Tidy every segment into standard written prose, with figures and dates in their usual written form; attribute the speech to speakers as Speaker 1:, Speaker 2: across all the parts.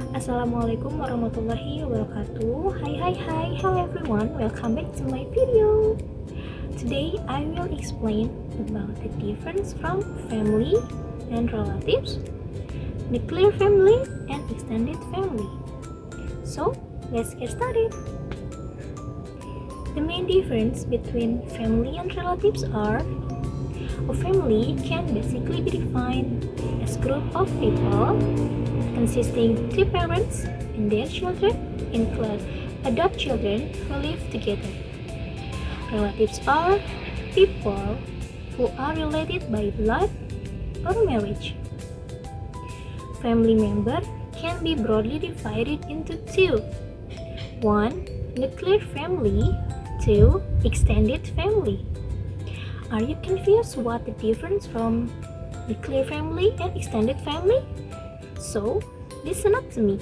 Speaker 1: Assalamualaikum warahmatullahi wabarakatuh. Hi, hello everyone, welcome back to my video. Today I will explain about the difference from family and relatives, nuclear family and extended family. So let's get started. The main difference between family and relatives are: a family can basically be defined as a group of people consisting of two parents and their children, include adult children who live together. Relatives are people who are related by blood or marriage. Family member can be broadly divided into two: 1. Nuclear family, 2. Extended family. Are you confused what the difference from nuclear family and extended family? So, listen up to me.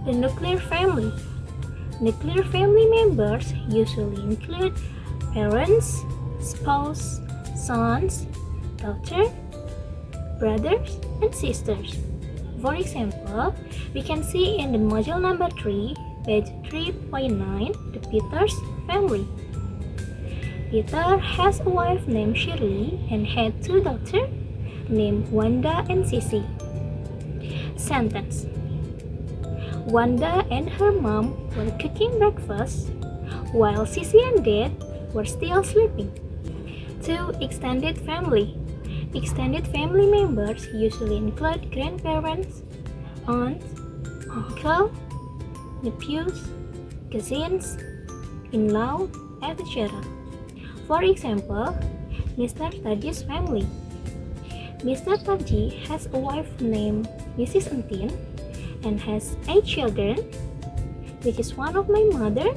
Speaker 1: The nuclear family. Nuclear family members usually include parents, spouse, sons, daughter, brothers, and sisters. For example, we can see in the module number 3, page 3.9, the Peter's family. Peter has a wife named Shirley and had two daughters named Wanda and Sissy. Sentence: Wanda and her mom were cooking breakfast while Sissy and Dad were still sleeping. 2. Extended family. Extended family members usually include grandparents, aunts, uncle, nephews, cousins, in-law, etc. For example, Mr. Taji's family. Mr. Taji has a wife named Mrs. Entin and has 8 children, which is one of my mother.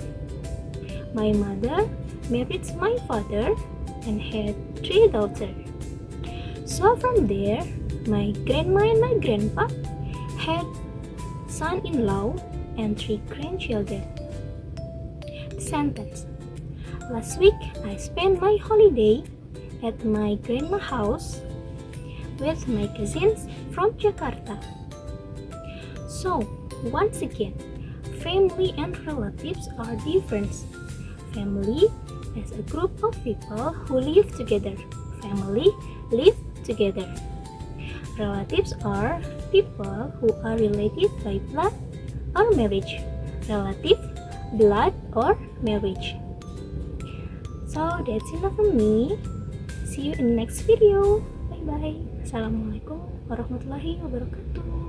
Speaker 1: My mother married my father and had 3 daughters. So from there, my grandma and my grandpa had son-in-law and 3 grandchildren. Sentence: Last week, I spent my holiday at my grandma's house with my cousins from Jakarta. So, once again, family and relatives are different. Family is a group of people who live together. Family live together. Relatives are people who are related by blood or marriage. Relative, blood, or marriage. So that's enough from me. See you in the next video. Bye bye. Assalamualaikum warahmatullahi wabarakatuh.